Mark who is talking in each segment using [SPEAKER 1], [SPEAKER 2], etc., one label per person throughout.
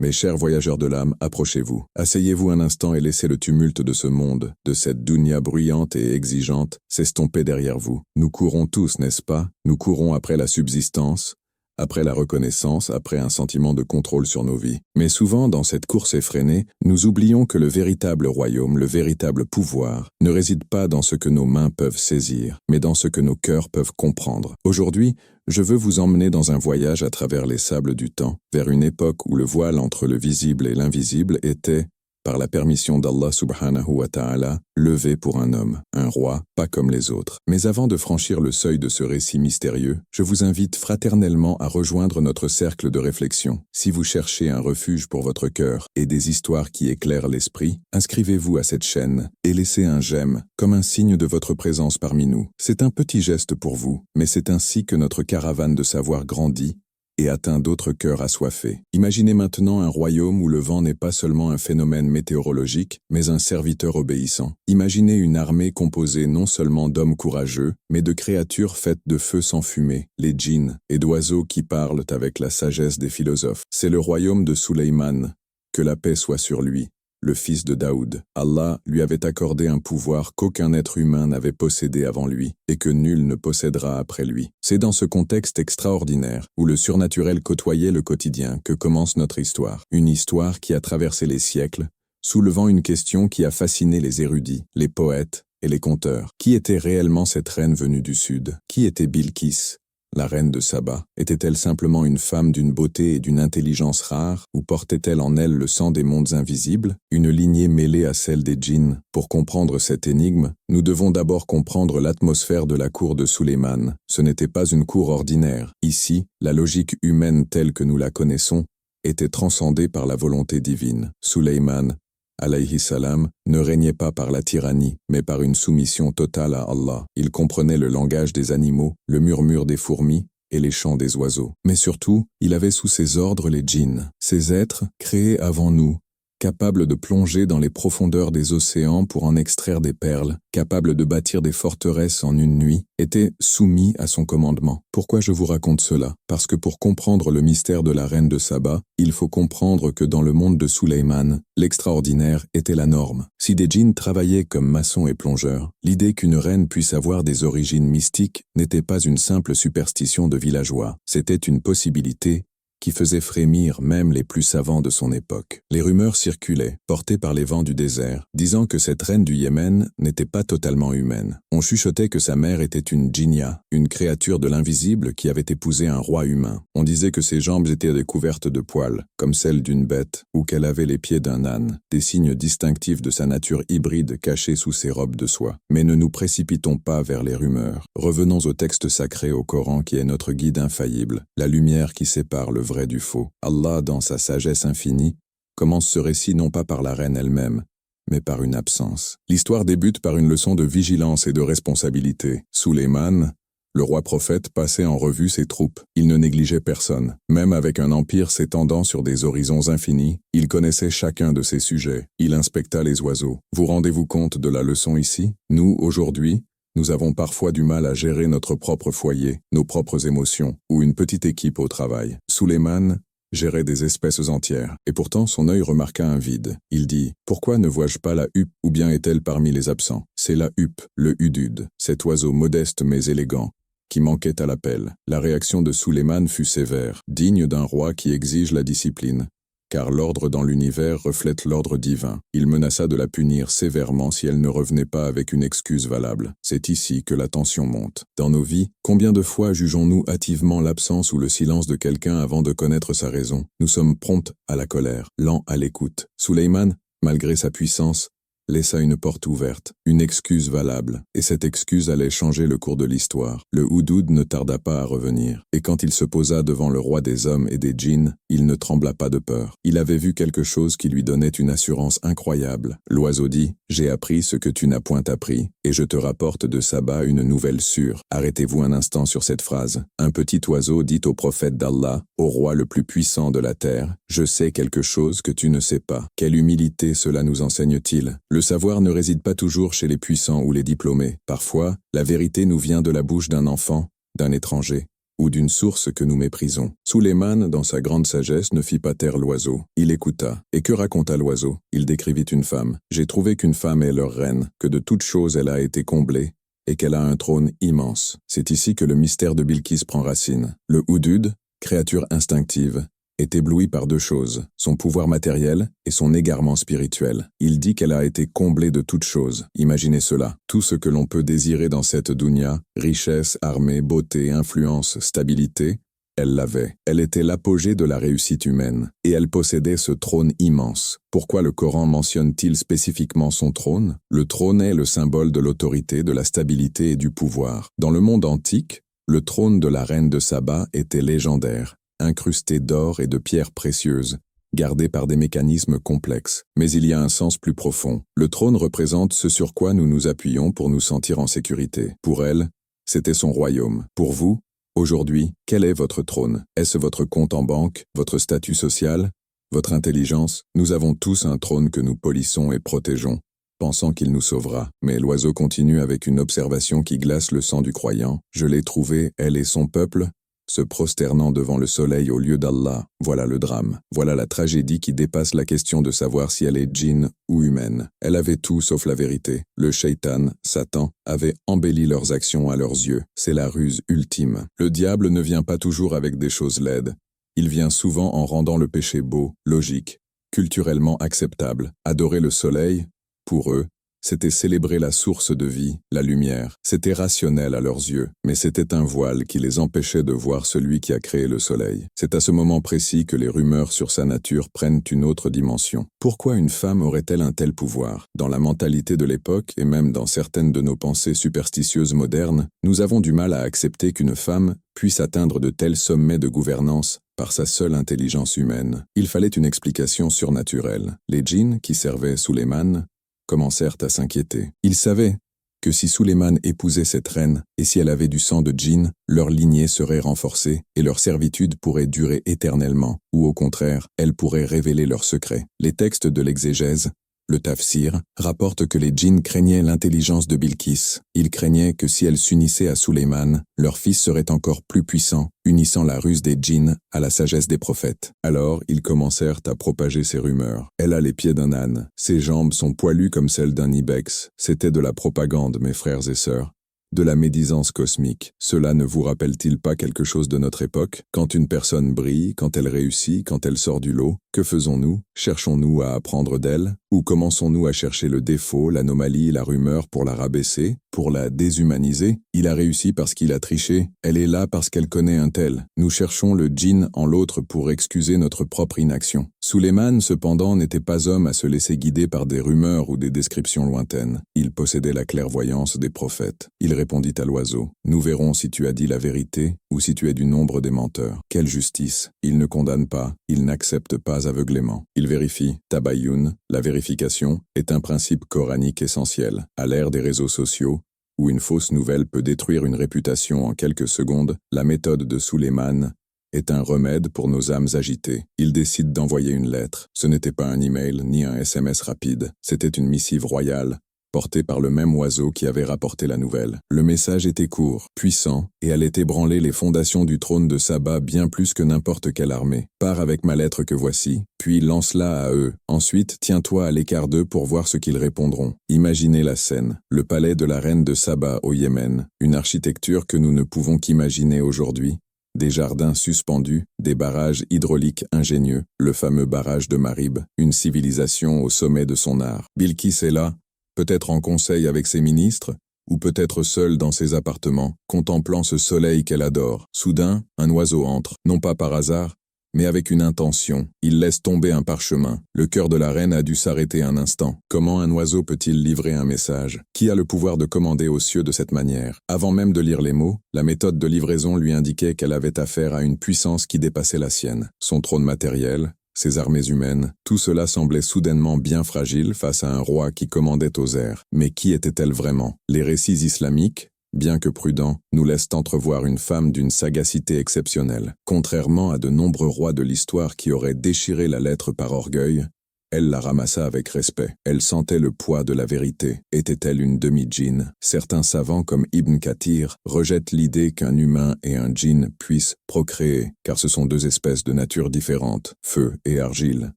[SPEAKER 1] Mes chers voyageurs de l'âme, approchez-vous. Asseyez-vous un instant et laissez le tumulte de ce monde, de cette dunya bruyante et exigeante, s'estomper derrière vous. Nous courons tous, n'est-ce pas? Nous courons après la subsistance, après la reconnaissance, après un sentiment de contrôle sur nos vies. Mais souvent, dans cette course effrénée, nous oublions que le véritable royaume, le véritable pouvoir, ne réside pas dans ce que nos mains peuvent saisir, mais dans ce que nos cœurs peuvent comprendre. Aujourd'hui, je veux vous emmener dans un voyage à travers les sables du temps, vers une époque où le voile entre le visible et l'invisible était, par la permission d'Allah subhanahu wa ta'ala, levé pour un homme, un roi, pas comme les autres. Mais avant de franchir le seuil de ce récit mystérieux, je vous invite fraternellement à rejoindre notre cercle de réflexion. Si vous cherchez un refuge pour votre cœur et des histoires qui éclairent l'esprit, inscrivez-vous à cette chaîne et laissez un j'aime, comme un signe de votre présence parmi nous. C'est un petit geste pour vous, mais c'est ainsi que notre caravane de savoir grandit et atteint d'autres cœurs assoiffés. Imaginez maintenant un royaume où le vent n'est pas seulement un phénomène météorologique, mais un serviteur obéissant. Imaginez une armée composée non seulement d'hommes courageux, mais de créatures faites de feu sans fumée, les djinns, et d'oiseaux qui parlent avec la sagesse des philosophes. C'est le royaume de Suleyman, que la paix soit sur lui, le fils de Daoud. Allah lui avait accordé un pouvoir qu'aucun être humain n'avait possédé avant lui, et que nul ne possédera après lui. C'est dans ce contexte extraordinaire, où le surnaturel côtoyait le quotidien, que commence notre histoire. Une histoire qui a traversé les siècles, soulevant une question qui a fasciné les érudits, les poètes et les conteurs. Qui était réellement cette reine venue du Sud? Qui était Bilqis, la reine de Saba? Était-elle simplement une femme d'une beauté et d'une intelligence rares, ou portait-elle en elle le sang des mondes invisibles, une lignée mêlée à celle des djinns? Pour comprendre cette énigme, nous devons d'abord comprendre l'atmosphère de la cour de Suleyman. Ce n'était pas une cour ordinaire. Ici, la logique humaine telle que nous la connaissons était transcendée par la volonté divine. Suleyman, alayhi salam, ne régnait pas par la tyrannie, mais par une soumission totale à Allah. Il comprenait le langage des animaux, le murmure des fourmis et les chants des oiseaux. Mais surtout, il avait sous ses ordres les djinns, ces êtres créés avant nous, capables de plonger dans les profondeurs des océans pour en extraire des perles, capables de bâtir des forteresses en une nuit, étaient soumis à son commandement. Pourquoi je vous raconte cela? Parce que pour comprendre le mystère de la reine de Saba, il faut comprendre que dans le monde de Suleyman, l'extraordinaire était la norme. Si des djinns travaillaient comme maçons et plongeurs, l'idée qu'une reine puisse avoir des origines mystiques n'était pas une simple superstition de villageois, c'était une possibilité qui faisait frémir même les plus savants de son époque. Les rumeurs circulaient, portées par les vents du désert, disant que cette reine du Yémen n'était pas totalement humaine. On chuchotait que sa mère était une djinniyah, une créature de l'invisible qui avait épousé un roi humain. On disait que ses jambes étaient découvertes de poils, comme celles d'une bête, ou qu'elle avait les pieds d'un âne, des signes distinctifs de sa nature hybride cachée sous ses robes de soie. Mais ne nous précipitons pas vers les rumeurs. Revenons au texte sacré, au Coran, qui est notre guide infaillible, la lumière qui sépare le vrai du faux. Allah, dans sa sagesse infinie, commence ce récit non pas par la reine elle-même, mais par une absence. L'histoire débute par une leçon de vigilance et de responsabilité. Suleyman, le roi prophète, passait en revue ses troupes. Il ne négligeait personne. Même avec un empire s'étendant sur des horizons infinis, il connaissait chacun de ses sujets. Il inspecta les oiseaux. Vous rendez-vous compte de la leçon ici? Nous, aujourd'hui, nous avons parfois du mal à gérer notre propre foyer, nos propres émotions, ou une petite équipe au travail. Suleyman gérait des espèces entières, et pourtant son œil remarqua un vide. Il dit « Pourquoi ne vois-je pas la huppe, ou bien est-elle parmi les absents ?» C'est la huppe, le hudud, cet oiseau modeste mais élégant, qui manquait à l'appel. La réaction de Suleyman fut sévère, digne d'un roi qui exige la discipline, car l'ordre dans l'univers reflète l'ordre divin. Il menaça de la punir sévèrement si elle ne revenait pas avec une excuse valable. C'est ici que la tension monte. Dans nos vies, combien de fois jugeons-nous hâtivement l'absence ou le silence de quelqu'un avant de connaître sa raison? Nous sommes prompts à la colère, lents à l'écoute. Suleyman, malgré sa puissance, laissa une porte ouverte, une excuse valable, et cette excuse allait changer le cours de l'histoire. Le houdoud ne tarda pas à revenir, et quand il se posa devant le roi des hommes et des djinns, il ne trembla pas de peur. Il avait vu quelque chose qui lui donnait une assurance incroyable. L'oiseau dit « J'ai appris ce que tu n'as point appris, et je te rapporte de Saba une nouvelle sûre. » Arrêtez-vous un instant sur cette phrase. Un petit oiseau dit au prophète d'Allah, au roi le plus puissant de la terre, « Je sais quelque chose que tu ne sais pas. » Quelle humilité cela nous enseigne-t-il? Le savoir ne réside pas toujours chez les puissants ou les diplômés. Parfois, la vérité nous vient de la bouche d'un enfant, d'un étranger ou d'une source que nous méprisons. Sulayman, dans sa grande sagesse, ne fit pas taire l'oiseau. Il écouta. Et que raconta l'oiseau? Il décrivit une femme. J'ai trouvé qu'une femme est leur reine, que de toutes choses elle a été comblée, et qu'elle a un trône immense. C'est ici que le mystère de Bilqis prend racine. Le Houdoud, créature instinctive, est ébloui par deux choses, son pouvoir matériel et son égarement spirituel. Il dit qu'elle a été comblée de toutes choses. Imaginez cela. Tout ce que l'on peut désirer dans cette dunya, richesse, armée, beauté, influence, stabilité, elle l'avait. Elle était l'apogée de la réussite humaine, et elle possédait ce trône immense. Pourquoi le Coran mentionne-t-il spécifiquement son trône? Le trône est le symbole de l'autorité, de la stabilité et du pouvoir. Dans le monde antique, le trône de la reine de Saba était légendaire, incrusté d'or et de pierres précieuses, gardé par des mécanismes complexes. Mais il y a un sens plus profond. Le trône représente ce sur quoi nous nous appuyons pour nous sentir en sécurité. Pour elle, c'était son royaume. Pour vous, aujourd'hui, quel est votre trône? Est-ce votre compte en banque, votre statut social, votre intelligence? Nous avons tous un trône que nous polissons et protégeons, pensant qu'il nous sauvera. Mais l'oiseau continue avec une observation qui glace le sang du croyant. Je l'ai trouvée, elle et son peuple, se prosternant devant le soleil au lieu d'Allah. Voilà le drame. Voilà la tragédie qui dépasse la question de savoir si elle est djinn ou humaine. Elle avait tout sauf la vérité. Le shaitan, Satan, avait embelli leurs actions à leurs yeux. C'est la ruse ultime. Le diable ne vient pas toujours avec des choses laides. Il vient souvent en rendant le péché beau, logique, culturellement acceptable. Adorer le soleil, pour eux, c'était célébrer la source de vie, la lumière. C'était rationnel à leurs yeux, mais c'était un voile qui les empêchait de voir celui qui a créé le soleil. C'est à ce moment précis que les rumeurs sur sa nature prennent une autre dimension. Pourquoi une femme aurait-elle un tel pouvoir? Dans la mentalité de l'époque, et même dans certaines de nos pensées superstitieuses modernes, nous avons du mal à accepter qu'une femme puisse atteindre de tels sommets de gouvernance par sa seule intelligence humaine. Il fallait une explication surnaturelle. Les djinns, qui servaient Sulayman, commencèrent à s'inquiéter. Ils savaient que si Sulayman épousait cette reine et si elle avait du sang de djinn, leur lignée serait renforcée et leur servitude pourrait durer éternellement, ou au contraire, elle pourrait révéler leurs secrets. Les textes de l'exégèse, le tafsir, rapportent que les djinns craignaient l'intelligence de Bilqis. Ils craignaient que si elle s'unissait à Sulayman, leur fils serait encore plus puissant, unissant la ruse des djinns à la sagesse des prophètes. Alors, ils commencèrent à propager ces rumeurs. Elle a les pieds d'un âne. Ses jambes sont poilues comme celles d'un ibex. C'était de la propagande, mes frères et sœurs. De la médisance cosmique. Cela ne vous rappelle-t-il pas quelque chose de notre époque? Quand une personne brille, quand elle réussit, quand elle sort du lot, que faisons-nous? Cherchons-nous à apprendre d'elle? Ou commençons-nous à chercher le défaut, l'anomalie, la rumeur pour la rabaisser, pour la déshumaniser? Il a réussi parce qu'il a triché, elle est là parce qu'elle connaît un tel. Nous cherchons le djinn en l'autre pour excuser notre propre inaction. Sulayman, cependant, n'était pas homme à se laisser guider par des rumeurs ou des descriptions lointaines. Il possédait la clairvoyance des prophètes. Il répondit à l'oiseau. Nous verrons si tu as dit la vérité ou si tu es du nombre des menteurs. Quelle justice! Il ne condamne pas, il n'accepte pas aveuglément. Il vérifie. Tabayoun, la vérification, est un principe coranique essentiel. À l'ère des réseaux sociaux, où une fausse nouvelle peut détruire une réputation en quelques secondes, la méthode de Sulayman est un remède pour nos âmes agitées. Il décide d'envoyer une lettre. Ce n'était pas un email ni un SMS rapide, c'était une missive royale, portée par le même oiseau qui avait rapporté la nouvelle. Le message était court, puissant, et allait ébranler les fondations du trône de Saba bien plus que n'importe quelle armée. Pars avec ma lettre que voici, puis lance-la à eux. Ensuite, tiens-toi à l'écart d'eux pour voir ce qu'ils répondront. Imaginez la scène. Le palais de la reine de Saba au Yémen, une architecture que nous ne pouvons qu'imaginer aujourd'hui. Des jardins suspendus, des barrages hydrauliques ingénieux, le fameux barrage de Marib, une civilisation au sommet de son art. Bilqis est là, peut-être en conseil avec ses ministres, ou peut-être seule dans ses appartements, contemplant ce soleil qu'elle adore. Soudain, un oiseau entre, non pas par hasard, mais avec une intention. Il laisse tomber un parchemin. Le cœur de la reine a dû s'arrêter un instant. Comment un oiseau peut-il livrer un message? Qui a le pouvoir de commander aux cieux de cette manière? Avant même de lire les mots, la méthode de livraison lui indiquait qu'elle avait affaire à une puissance qui dépassait la sienne. Son trône matériel, ses armées humaines, tout cela semblait soudainement bien fragile face à un roi qui commandait aux airs. Mais qui était-elle vraiment? Les récits islamiques, bien que prudents, nous laissent entrevoir une femme d'une sagacité exceptionnelle. Contrairement à de nombreux rois de l'histoire qui auraient déchiré la lettre par orgueil, Elle la ramassa avec respect. Elle sentait le poids de la vérité. Était-elle une demi-djinn? Certains savants comme Ibn Kathir rejettent l'idée qu'un humain et un djinn puissent procréer, car ce sont deux espèces de nature différentes, feu et argile.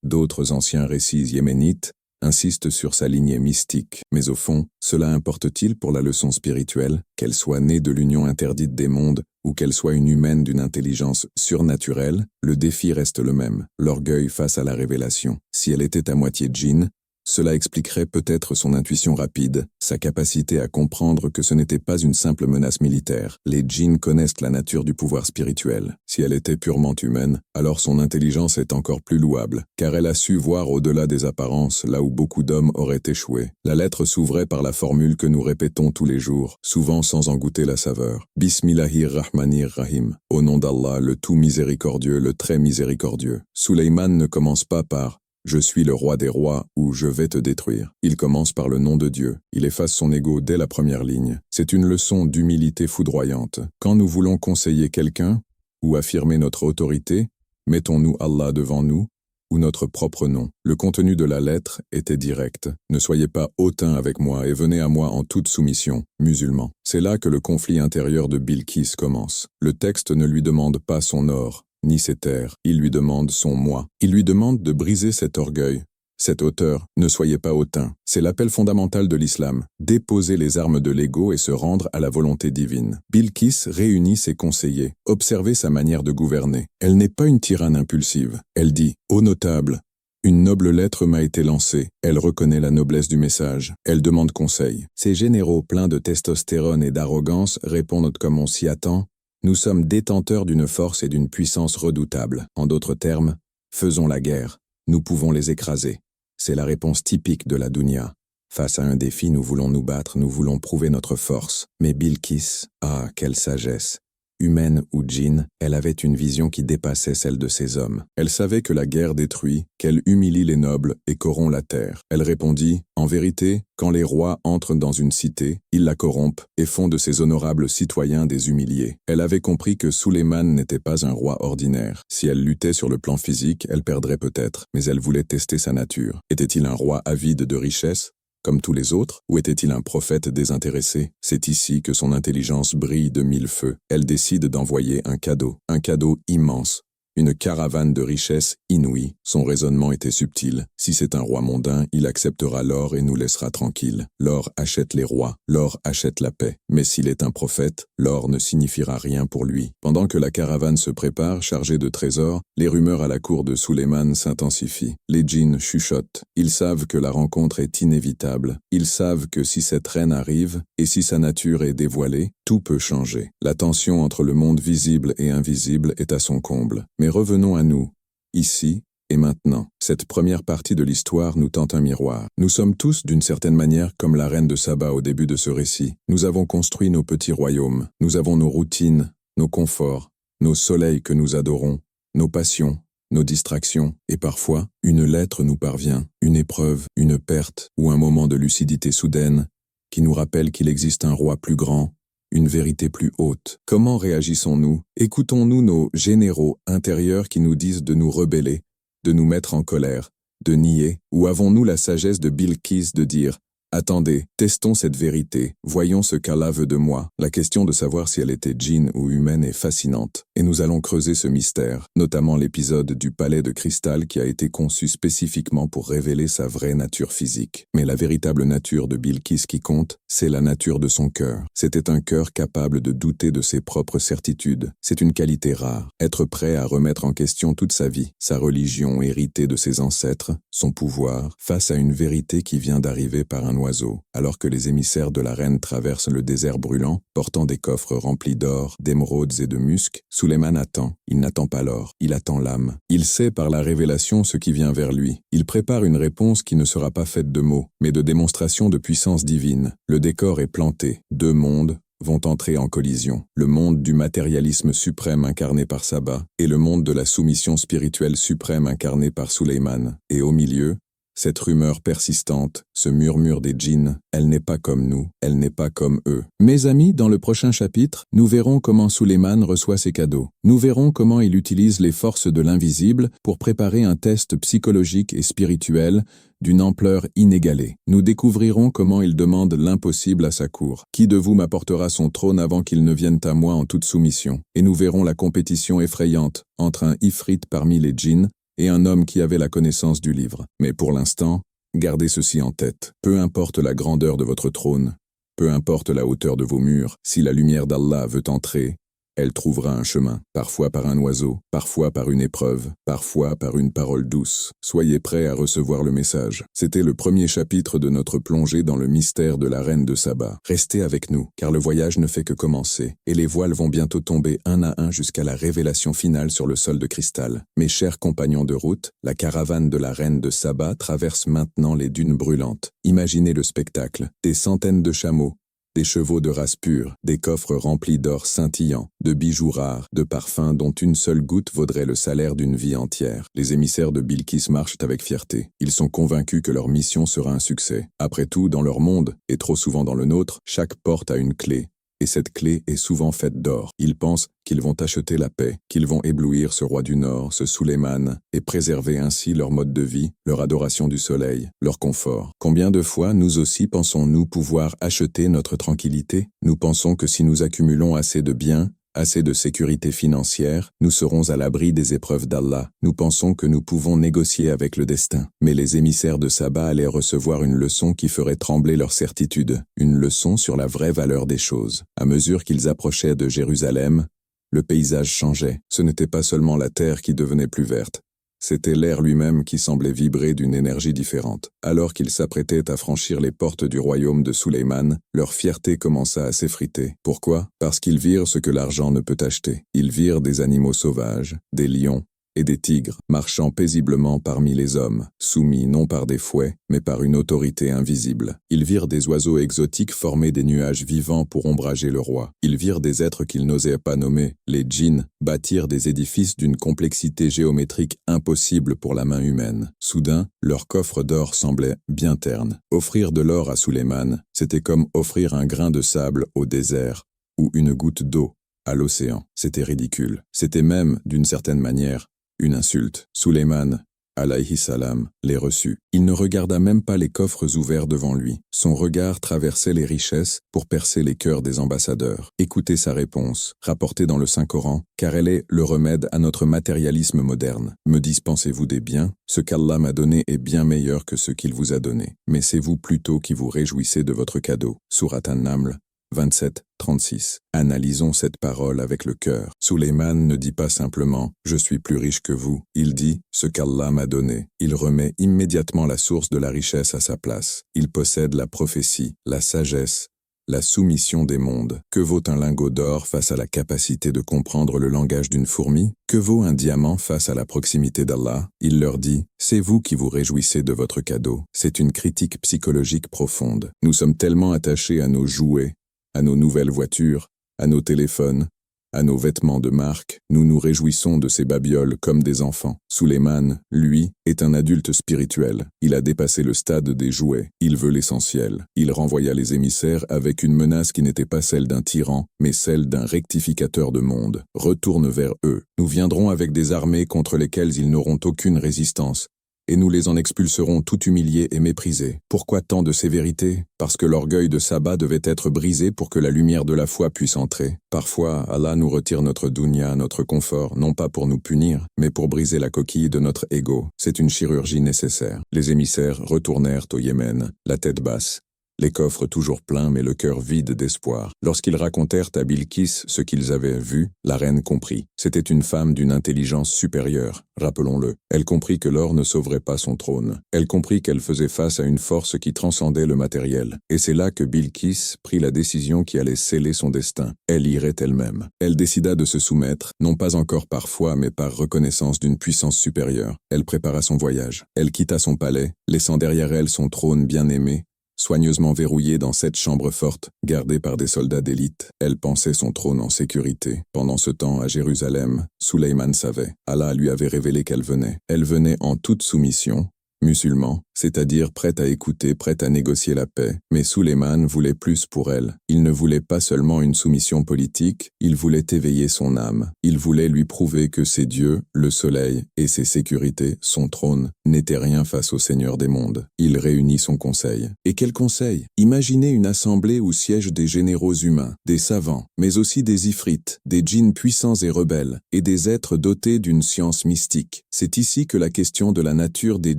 [SPEAKER 1] D'autres anciens récits yéménites insiste sur sa lignée mystique. Mais au fond, cela importe-t-il pour la leçon spirituelle, qu'elle soit née de l'union interdite des mondes, ou qu'elle soit une humaine d'une intelligence surnaturelle? Le défi reste le même, l'orgueil face à la révélation. Si elle était à moitié djinn, cela expliquerait peut-être son intuition rapide, sa capacité à comprendre que ce n'était pas une simple menace militaire. Les djinns connaissent la nature du pouvoir spirituel. Si elle était purement humaine, alors son intelligence est encore plus louable, car elle a su voir au-delà des apparences, là où beaucoup d'hommes auraient échoué. La lettre s'ouvrait par la formule que nous répétons tous les jours, souvent sans en goûter la saveur. Bismillahir-Rahmanir-Rahim. Au nom d'Allah, le tout miséricordieux, le très miséricordieux. Suleyman ne commence pas par « Je suis le roi des rois » ou « Je vais te détruire ». Il commence par le nom de Dieu. Il efface son ego dès la première ligne. C'est une leçon d'humilité foudroyante. Quand nous voulons conseiller quelqu'un ou affirmer notre autorité, mettons-nous Allah devant nous ou notre propre nom. Le contenu de la lettre était direct. Ne soyez pas hautain avec moi et venez à moi en toute soumission, musulmans. C'est là que le conflit intérieur de Bilqis commence. Le texte ne lui demande pas son or, ni ses terres, il lui demande son moi. Il lui demande de briser cet orgueil, cette hauteur. Ne soyez pas hautain. C'est l'appel fondamental de l'islam. Déposer les armes de l'ego et se rendre à la volonté divine. Bilqis réunit ses conseillers. Observez sa manière de gouverner. Elle n'est pas une tyranne impulsive. Elle dit « Ô notable, une noble lettre m'a été lancée. » Elle reconnaît la noblesse du message. Elle demande conseil. Ces généraux pleins de testostérone et d'arrogance répondent comme on s'y attend. Nous sommes détenteurs d'une force et d'une puissance redoutables. En d'autres termes, faisons la guerre. Nous pouvons les écraser. C'est la réponse typique de la dunya. Face à un défi, nous voulons nous battre, nous voulons prouver notre force. Mais Bilqis, ah, quelle sagesse! Humaine ou djinn, elle avait une vision qui dépassait celle de ses hommes. Elle savait que la guerre détruit, qu'elle humilie les nobles et corrompt la terre. Elle répondit, en vérité, quand les rois entrent dans une cité, ils la corrompent et font de ses honorables citoyens des humiliés. Elle avait compris que Suleyman n'était pas un roi ordinaire. Si elle luttait sur le plan physique, elle perdrait peut-être, mais elle voulait tester sa nature. Était-il un roi avide de richesse comme tous les autres, ou était-il un prophète désintéressé? C'est ici que son intelligence brille de mille feux. Elle décide d'envoyer un cadeau immense, une caravane de richesses inouïes. Son raisonnement était subtil. Si c'est un roi mondain, il acceptera l'or et nous laissera tranquilles. L'or achète les rois, l'or achète la paix. Mais s'il est un prophète, l'or ne signifiera rien pour lui. Pendant que la caravane se prépare, chargée de trésors, les rumeurs à la cour de Suleyman s'intensifient. Les djinns chuchotent. Ils savent que la rencontre est inévitable. Ils savent que si cette reine arrive, et si sa nature est dévoilée, tout peut changer. La tension entre le monde visible et invisible est à son comble. Mais revenons à nous, ici et maintenant. Cette première partie de l'histoire nous tend un miroir. Nous sommes tous, d'une certaine manière, comme la reine de Saba au début de ce récit. Nous avons construit nos petits royaumes. Nous avons nos routines, nos conforts, nos soleils que nous adorons, nos passions, nos distractions, et parfois, une lettre nous parvient, une épreuve, une perte, ou un moment de lucidité soudaine, qui nous rappelle qu'il existe un roi plus grand, une vérité plus haute. Comment réagissons-nous? Écoutons-nous nos généraux intérieurs qui nous disent de nous rebeller, de nous mettre en colère, de nier, ou avons-nous la sagesse de Bilqis de dire « Attendez, testons cette vérité, voyons ce qu'Allah veut de moi ». La question de savoir si elle était djinn ou humaine est fascinante, et nous allons creuser ce mystère, notamment l'épisode du palais de cristal qui a été conçu spécifiquement pour révéler sa vraie nature physique. Mais la véritable nature de Bilqis qui compte, c'est la nature de son cœur. C'était un cœur capable de douter de ses propres certitudes. C'est une qualité rare, être prêt à remettre en question toute sa vie, sa religion héritée de ses ancêtres, son pouvoir, face à une vérité qui vient d'arriver par un oiseau. Alors que les émissaires de la reine traversent le désert brûlant, portant des coffres remplis d'or, d'émeraudes et de musc, Suleyman attend. Il n'attend pas l'or, il attend l'âme. Il sait par la révélation ce qui vient vers lui. Il prépare une réponse qui ne sera pas faite de mots, mais de démonstrations de puissance divine. Le décor est planté. Deux mondes vont entrer en collision. Le monde du matérialisme suprême incarné par Saba et le monde de la soumission spirituelle suprême incarné par Suleyman. Et au milieu, Cette rumeur persistante, ce murmure des djinns, elle n'est pas comme nous, elle n'est pas comme eux. Mes amis, dans le prochain chapitre, nous verrons comment Suleyman reçoit ses cadeaux. Nous verrons comment il utilise les forces de l'invisible pour préparer un test psychologique et spirituel d'une ampleur inégalée. Nous découvrirons comment il demande l'impossible à sa cour. Qui de vous m'apportera son trône avant qu'il ne vienne à moi en toute soumission? Et nous verrons la compétition effrayante entre un ifrit parmi les djinns et un homme qui avait la connaissance du livre. Mais pour l'instant, gardez ceci en tête. Peu importe la grandeur de votre trône, peu importe la hauteur de vos murs, si la lumière d'Allah veut entrer, elle trouvera un chemin, parfois par un oiseau, parfois par une épreuve, parfois par une parole douce. Soyez prêts à recevoir le message. C'était le premier chapitre de notre plongée dans le mystère de la reine de Saba. Restez avec nous, car le voyage ne fait que commencer, et les voiles vont bientôt tomber un à un jusqu'à la révélation finale sur le sol de cristal. Mes chers compagnons de route, la caravane de la reine de Saba traverse maintenant les dunes brûlantes. Imaginez le spectacle. Des centaines de chameaux, des chevaux de race pure, des coffres remplis d'or scintillant, de bijoux rares, de parfums dont une seule goutte vaudrait le salaire d'une vie entière. Les émissaires de Bilkis marchent avec fierté. Ils sont convaincus que leur mission sera un succès. Après tout, dans leur monde, et trop souvent dans le nôtre, chaque porte a une clé. Et cette clé est souvent faite d'or. Ils pensent qu'ils vont acheter la paix, qu'ils vont éblouir ce roi du Nord, ce Suleyman, et préserver ainsi leur mode de vie, leur adoration du soleil, leur confort. Combien de fois nous aussi pensons-nous pouvoir acheter notre tranquillité? Nous pensons que si nous accumulons assez de biens, assez de sécurité financière, nous serons à l'abri des épreuves d'Allah. Nous pensons que nous pouvons négocier avec le destin. Mais les émissaires de Saba allaient recevoir une leçon qui ferait trembler leur certitude, une leçon sur la vraie valeur des choses. À mesure qu'ils approchaient de Jérusalem, le paysage changeait. Ce n'était pas seulement la terre qui devenait plus verte. C'était l'air lui-même qui semblait vibrer d'une énergie différente. Alors qu'ils s'apprêtaient à franchir les portes du royaume de Suleyman, leur fierté commença à s'effriter. Pourquoi? Parce qu'ils virent ce que l'argent ne peut acheter. Ils virent des animaux sauvages, des lions et des tigres, marchant paisiblement parmi les hommes, soumis non par des fouets, mais par une autorité invisible. Ils virent des oiseaux exotiques former des nuages vivants pour ombrager le roi. Ils virent des êtres qu'ils n'osaient pas nommer, les djinns, bâtir des édifices d'une complexité géométrique impossible pour la main humaine. Soudain, leur coffre d'or semblait bien terne. Offrir de l'or à Suleyman, c'était comme offrir un grain de sable au désert, ou une goutte d'eau à l'océan. C'était ridicule. C'était même, d'une certaine manière, une insulte. Suleyman, alayhi salam, les reçut. Il ne regarda même pas les coffres ouverts devant lui. Son regard traversait les richesses pour percer les cœurs des ambassadeurs. Écoutez sa réponse, rapportée dans le Saint-Coran, car elle est le remède à notre matérialisme moderne. Me dispensez-vous des biens? Ce qu'Allah m'a donné est bien meilleur que ce qu'il vous a donné. Mais c'est vous plutôt qui vous réjouissez de votre cadeau. Surat An-Naml 27-36. Analysons cette parole avec le cœur. Suleyman ne dit pas simplement « Je suis plus riche que vous ». Il dit « Ce qu'Allah m'a donné ». Il remet immédiatement la source de la richesse à sa place. Il possède la prophétie, la sagesse, la soumission des mondes. Que vaut un lingot d'or face à la capacité de comprendre le langage d'une fourmi? Que vaut un diamant face à la proximité d'Allah? Il leur dit « C'est vous qui vous réjouissez de votre cadeau ». C'est une critique psychologique profonde. Nous sommes tellement attachés à nos jouets, à nos nouvelles voitures, à nos téléphones, à nos vêtements de marque, nous nous réjouissons de ces babioles comme des enfants. Suleyman, lui, est un adulte spirituel. Il a dépassé le stade des jouets. Il veut l'essentiel. Il renvoya les émissaires avec une menace qui n'était pas celle d'un tyran, mais celle d'un rectificateur de monde. Retourne vers eux. Nous viendrons avec des armées contre lesquelles ils n'auront aucune résistance. Et nous les en expulserons tout humiliés et méprisés. Pourquoi tant de sévérité? Parce que l'orgueil de Saba devait être brisé pour que la lumière de la foi puisse entrer. Parfois, Allah nous retire notre dunya, notre confort, non pas pour nous punir, mais pour briser la coquille de notre ego. C'est une chirurgie nécessaire. Les émissaires retournèrent au Yémen, la tête basse. Les coffres toujours pleins mais le cœur vide d'espoir. Lorsqu'ils racontèrent à Bilkis ce qu'ils avaient vu, la reine comprit. C'était une femme d'une intelligence supérieure, rappelons-le. Elle comprit que l'or ne sauverait pas son trône. Elle comprit qu'elle faisait face à une force qui transcendait le matériel. Et c'est là que Bilkis prit la décision qui allait sceller son destin. Elle irait elle-même. Elle décida de se soumettre, non pas encore par foi mais par reconnaissance d'une puissance supérieure. Elle prépara son voyage. Elle quitta son palais, laissant derrière elle son trône bien-aimé, soigneusement verrouillée dans 7 chambres fortes, gardées par des soldats d'élite. Elle pensait son trône en sécurité. Pendant ce temps, à Jérusalem, Suleyman savait. Allah lui avait révélé qu'elle venait. Elle venait en toute soumission, musulman, c'est-à-dire prête à écouter, prête à négocier la paix. Mais Sulayman voulait plus pour elle. Il ne voulait pas seulement une soumission politique, il voulait éveiller son âme. Il voulait lui prouver que ses dieux, le soleil et ses sécurités, son trône, n'étaient rien face au Seigneur des mondes. Il réunit son conseil. Et quel conseil? Imaginez une assemblée où siègent des généraux humains, des savants, mais aussi des ifrites, des djinns puissants et rebelles, et des êtres dotés d'une science mystique. C'est ici que la question de la nature des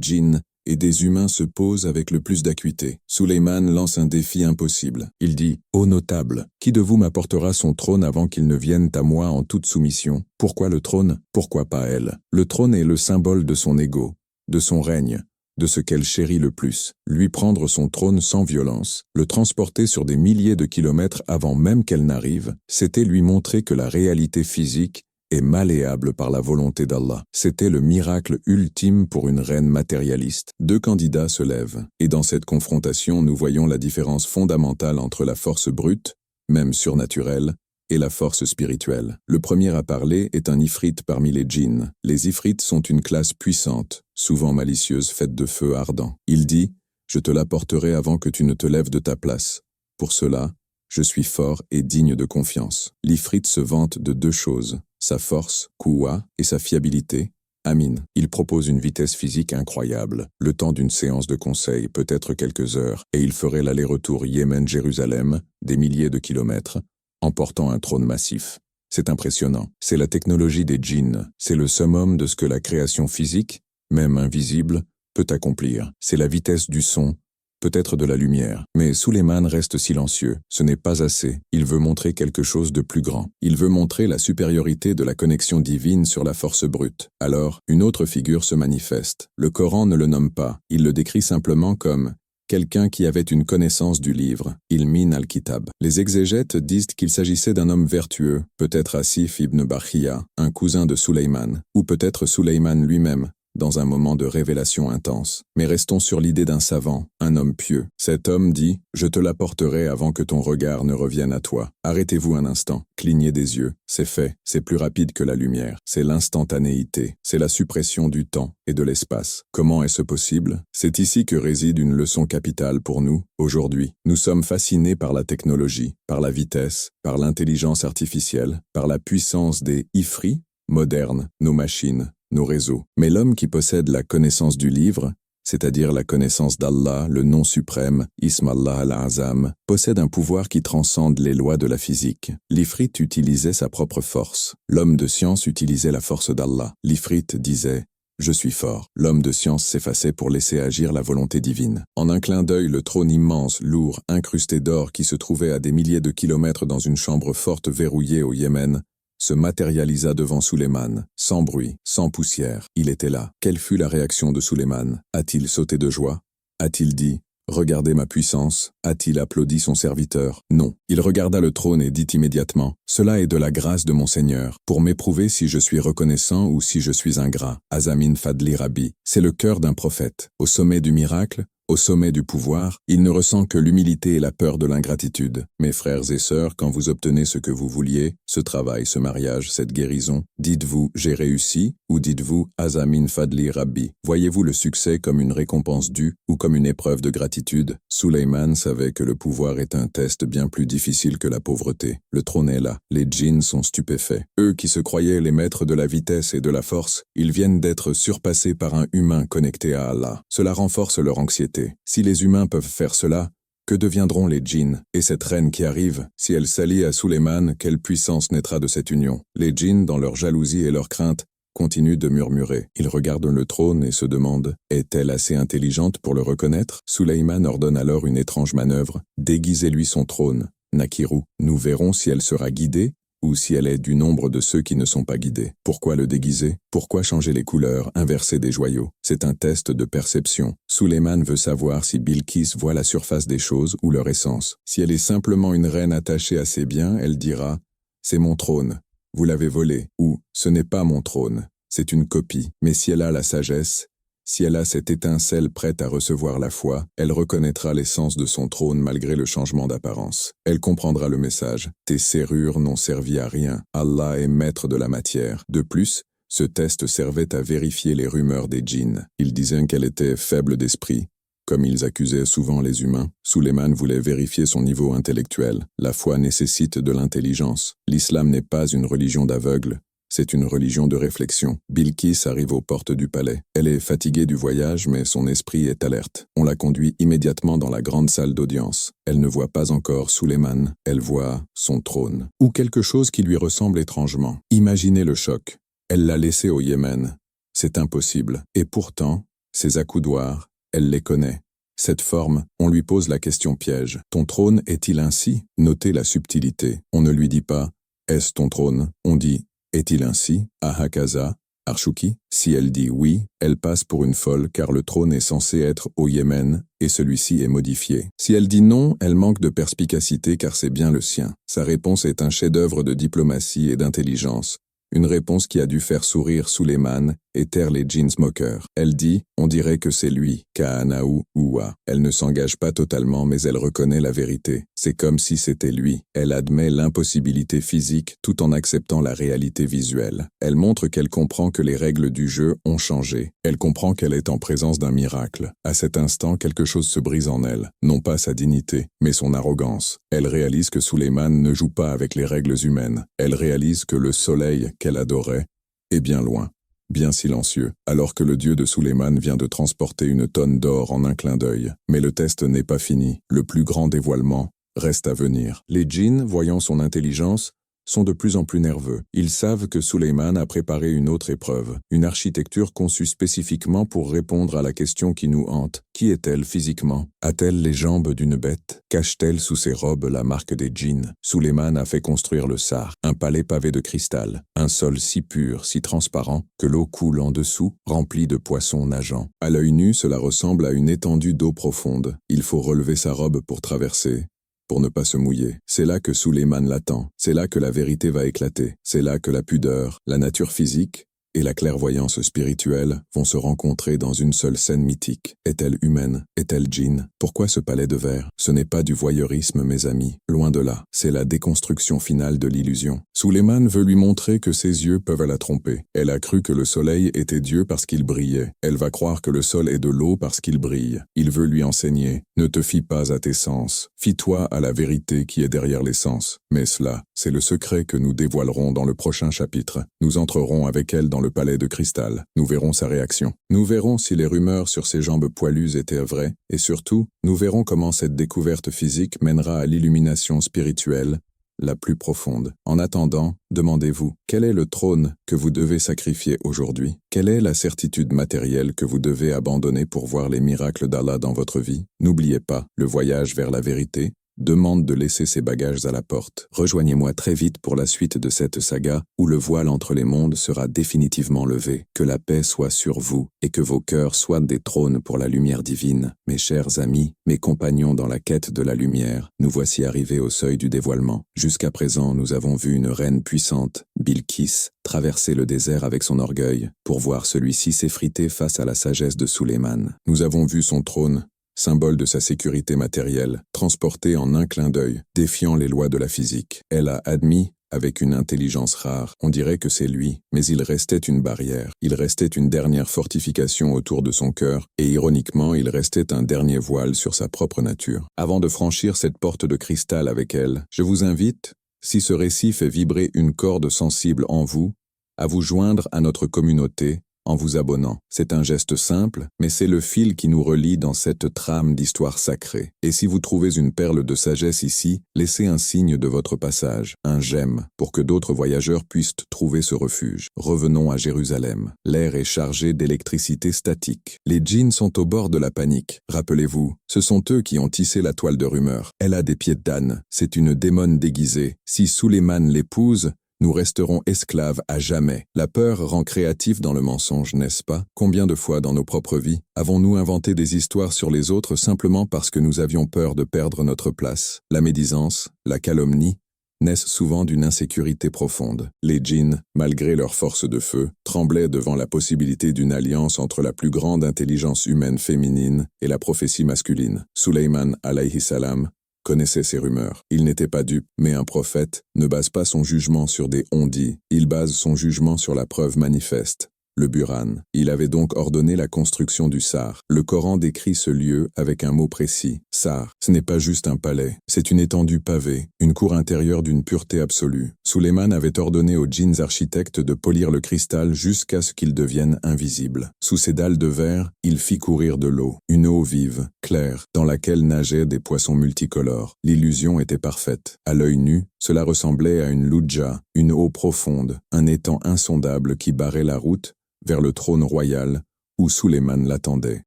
[SPEAKER 1] djinns et des humains se pose avec le plus d'acuité. Sulayman lance un défi impossible. Il dit « Ô notable, qui de vous m'apportera son trône avant qu'il ne vienne à moi en toute soumission? Pourquoi le trône? Pourquoi pas elle? Le trône est le symbole de son ego, de son règne, de ce qu'elle chérit le plus. Lui prendre son trône sans violence, le transporter sur des milliers de kilomètres avant même qu'elle n'arrive, c'était lui montrer que la réalité physique est malléable par la volonté d'Allah. C'était le miracle ultime pour une reine matérialiste. Deux candidats se lèvent, et dans cette confrontation nous voyons la différence fondamentale entre la force brute, même surnaturelle, et la force spirituelle. Le premier à parler est un ifrite parmi les djinns. Les ifrites sont une classe puissante, souvent malicieuse, faite de feu ardent. Il dit « Je te l'apporterai avant que tu ne te lèves de ta place. Pour cela, je suis fort et digne de confiance. » L'ifrite se vante de deux choses, sa force, Quwwa, et sa fiabilité, Amin. Il propose une vitesse physique incroyable, le temps d'une séance de conseil, peut-être quelques heures, et il ferait l'aller-retour Yémen-Jérusalem, des milliers de kilomètres, en portant un trône massif. C'est impressionnant. C'est la technologie des djinns. C'est le summum de ce que la création physique, même invisible, peut accomplir. C'est la vitesse du son, peut-être de la lumière. Mais Sulayman reste silencieux. Ce n'est pas assez. Il veut montrer quelque chose de plus grand. Il veut montrer la supériorité de la connexion divine sur la force brute. Alors, une autre figure se manifeste. Le Coran ne le nomme pas. Il le décrit simplement comme quelqu'un qui avait une connaissance du livre, Ilmin al-Kitab. Les exégètes disent qu'il s'agissait d'un homme vertueux, peut-être Asif ibn Barkhia, un cousin de Sulayman, ou peut-être Sulayman lui-même, dans un moment de révélation intense. Mais restons sur l'idée d'un savant, un homme pieux. Cet homme dit « Je te l'apporterai avant que ton regard ne revienne à toi. Arrêtez-vous un instant, clignez des yeux. C'est fait, c'est plus rapide que la lumière. C'est l'instantanéité, c'est la suppression du temps et de l'espace. Comment est-ce possible? C'est ici que réside une leçon capitale pour nous, aujourd'hui. Nous sommes fascinés par la technologie, par la vitesse, par l'intelligence artificielle, par la puissance des ifris modernes, nos machines, nos réseaux. Mais l'homme qui possède la connaissance du livre, c'est-à-dire la connaissance d'Allah, le nom suprême, Ismallah al-Azam, possède un pouvoir qui transcende les lois de la physique. L'ifrit utilisait sa propre force. L'homme de science utilisait la force d'Allah. L'ifrit disait « Je suis fort ». L'homme de science s'effaçait pour laisser agir la volonté divine. En un clin d'œil, le trône immense, lourd, incrusté d'or qui se trouvait à des milliers de kilomètres dans une chambre forte verrouillée au Yémen, se matérialisa devant Sulayman, sans bruit, sans poussière. Il était là. Quelle fut la réaction de Sulayman? A-t-il sauté de joie? A-t-il dit « Regardez ma puissance » A-t-il applaudi son serviteur? Non. Il regarda le trône et dit immédiatement « Cela est de la grâce de mon Seigneur, pour m'éprouver si je suis reconnaissant ou si je suis ingrat. » Azamin Fadli Rabbi. C'est le cœur d'un prophète. Au sommet du miracle, au sommet du pouvoir, il ne ressent que l'humilité et la peur de l'ingratitude. Mes frères et sœurs, quand vous obtenez ce que vous vouliez, ce travail, ce mariage, cette guérison, dites-vous « j'ai réussi » ou dites-vous « Azamin Fadli Rabbi ». Voyez-vous le succès comme une récompense due ou comme une épreuve de gratitude? Sulayman savait que le pouvoir est un test bien plus difficile que la pauvreté. Le trône est là. Les djinns sont stupéfaits. Eux qui se croyaient les maîtres de la vitesse et de la force, ils viennent d'être surpassés par un humain connecté à Allah. Cela renforce leur anxiété. Si les humains peuvent faire cela, que deviendront les djinns? Et cette reine qui arrive, si elle s'allie à Sulayman, quelle puissance naîtra de cette union? Les djinns, dans leur jalousie et leur crainte, continuent de murmurer. Ils regardent le trône et se demandent « Est-elle assez intelligente pour le reconnaître ?» Sulayman ordonne alors une étrange manœuvre. « Déguisez-lui son trône, Nakiru. Nous verrons si elle sera guidée ou si elle est du nombre de ceux qui ne sont pas guidés. Pourquoi le déguiser? Pourquoi changer les couleurs, inverser des joyaux? C'est un test de perception. Sulayman veut savoir si Bilqis voit la surface des choses ou leur essence. Si elle est simplement une reine attachée à ses biens, elle dira « C'est mon trône, vous l'avez volé » ou « Ce n'est pas mon trône, c'est une copie ». Mais si elle a la sagesse, si elle a cette étincelle prête à recevoir la foi, elle reconnaîtra l'essence de son trône malgré le changement d'apparence. Elle comprendra le message. Tes serrures n'ont servi à rien. Allah est maître de la matière. De plus, Ce test servait à vérifier les rumeurs des djinns. Ils disaient qu'elle était faible d'esprit, comme ils accusaient souvent les humains. Suleiman voulait vérifier son niveau intellectuel. La foi nécessite de l'intelligence. L'islam n'est pas une religion d'aveugles, c'est une religion de réflexion. Bilkis arrive aux portes du palais. Elle est fatiguée du voyage, mais son esprit est alerte. On la conduit immédiatement dans la grande salle d'audience. Elle ne voit pas encore Suleiman, elle voit son trône. Ou quelque chose qui lui ressemble étrangement. Imaginez le choc. Elle l'a laissé au Yémen. C'est impossible. Et pourtant, ses accoudoirs, elle les connaît. Cette forme, on lui pose la question piège. Ton trône est-il ainsi? Notez la subtilité. On ne lui dit pas « Est-ce ton trône ?» On dit « Est-il ainsi? Ahakaza, Archouki ?» Si elle dit oui, elle passe pour une folle car le trône est censé être au Yémen et celui-ci est modifié. Si elle dit non, elle manque de perspicacité car c'est bien le sien. Sa réponse est un chef-d'œuvre de diplomatie et d'intelligence. Une réponse qui a dû faire sourire Suleiman et taire les djinns moqueurs. Elle dit « On dirait que c'est lui, Ka'anaou Ouwa ». Elle ne s'engage pas totalement mais elle reconnaît la vérité. C'est comme si c'était lui. Elle admet l'impossibilité physique tout en acceptant la réalité visuelle. Elle montre qu'elle comprend que les règles du jeu ont changé. Elle comprend qu'elle est en présence d'un miracle. À cet instant, quelque chose se brise en elle. Non pas sa dignité, mais son arrogance. Elle réalise que Suleiman ne joue pas avec les règles humaines. Elle réalise que le soleil qu'elle adorait est bien loin, bien silencieux, alors que le dieu de Suleiman vient de transporter une tonne d'or en un clin d'œil. Mais le test n'est pas fini. Le plus grand dévoilement reste à venir. Les djinns, voyant son intelligence, sont de plus en plus nerveux. Ils savent que Suleiman a préparé une autre épreuve, une architecture conçue spécifiquement pour répondre à la question qui nous hante. Qui est-elle physiquement? A-t-elle les jambes d'une bête? Cache-t-elle sous ses robes la marque des djinns? Suleiman a fait construire le Sar, un palais pavé de cristal, un sol si pur, si transparent, que l'eau coule en dessous, remplie de poissons nageants. À l'œil nu, cela ressemble à une étendue d'eau profonde. Il faut relever sa robe pour traverser, pour ne pas se mouiller. C'est là que Suleiman l'attend. C'est là que la vérité va éclater. C'est là que la pudeur, la nature physique et la clairvoyance spirituelle vont se rencontrer dans une seule scène mythique. Est-elle humaine? Est-elle djinn? Pourquoi ce palais de verre? Ce n'est pas du voyeurisme, mes amis. Loin de là. C'est la déconstruction finale de l'illusion. Suleiman veut lui montrer que ses yeux peuvent la tromper. Elle a cru que le soleil était Dieu parce qu'il brillait. Elle va croire que le sol est de l'eau parce qu'il brille. Il veut lui enseigner. Ne te fie pas à tes sens. Fie-toi à la vérité qui est derrière les sens. Mais cela, c'est le secret que nous dévoilerons dans le prochain chapitre. Nous entrerons avec elle dans le palais de cristal. Nous verrons sa réaction. Nous verrons si les rumeurs sur ses jambes poilues étaient vraies, et surtout, nous verrons comment cette découverte physique mènera à l'illumination spirituelle la plus profonde. En attendant, demandez-vous, quel est le trône que vous devez sacrifier aujourd'hui? Quelle est la certitude matérielle que vous devez abandonner pour voir les miracles d'Allah dans votre vie? N'oubliez pas, le voyage vers la vérité demande de laisser ses bagages à la porte. Rejoignez-moi très vite pour la suite de cette saga où le voile entre les mondes sera définitivement levé. Que la paix soit sur vous et que vos cœurs soient des trônes pour la lumière divine. Mes chers amis, mes compagnons dans la quête de la lumière, nous voici arrivés au seuil du dévoilement. Jusqu'à présent, nous avons vu une reine puissante, Bilkis, traverser le désert avec son orgueil pour voir celui-ci s'effriter face à la sagesse de Suleiman. Nous avons vu son trône, symbole de sa sécurité matérielle, transportée en un clin d'œil, défiant les lois de la physique. Elle a admis, avec une intelligence rare, on dirait que c'est lui, mais il restait une barrière, il restait une dernière fortification autour de son cœur, et ironiquement, il restait un dernier voile sur sa propre nature. Avant de franchir cette porte de cristal avec elle, je vous invite, si ce récit fait vibrer une corde sensible en vous, à vous joindre à notre communauté, en vous abonnant. C'est un geste simple, mais c'est le fil qui nous relie dans cette trame d'histoire sacrée. Et si vous trouvez une perle de sagesse ici, laissez un signe de votre passage, un j'aime, pour que d'autres voyageurs puissent trouver ce refuge. Revenons à Jérusalem. L'air est chargé d'électricité statique. Les djinns sont au bord de la panique. Rappelez-vous, ce sont eux qui ont tissé la toile de rumeur. Elle a des pieds d'âne. C'est une démone déguisée. Si Suleiman l'épouse, nous resterons esclaves à jamais. La peur rend créatif dans le mensonge, n'est-ce pas? Combien de fois dans nos propres vies avons-nous inventé des histoires sur les autres simplement parce que nous avions peur de perdre notre place? La médisance, la calomnie, naissent souvent d'une insécurité profonde. Les djinns, malgré leur force de feu, tremblaient devant la possibilité d'une alliance entre la plus grande intelligence humaine féminine et la prophétie masculine. Suleiman alayhi salam connaissait ces rumeurs. Il n'était pas dupe, mais un prophète ne base pas son jugement sur des on-dit, il base son jugement sur la preuve manifeste. Le Buran. Il avait donc ordonné la construction du Sar. Le Coran décrit ce lieu avec un mot précis. Sar. Ce n'est pas juste un palais, c'est une étendue pavée, une cour intérieure d'une pureté absolue. Sulayman avait ordonné aux djinns architectes de polir le cristal jusqu'à ce qu'il devienne invisible. Sous ces dalles de verre, il fit courir de l'eau, une eau vive, claire, dans laquelle nageaient des poissons multicolores. L'illusion était parfaite. À l'œil nu, cela ressemblait à une lujja, une eau profonde, un étang insondable qui barrait la route vers le trône royal, où Sulayman l'attendait.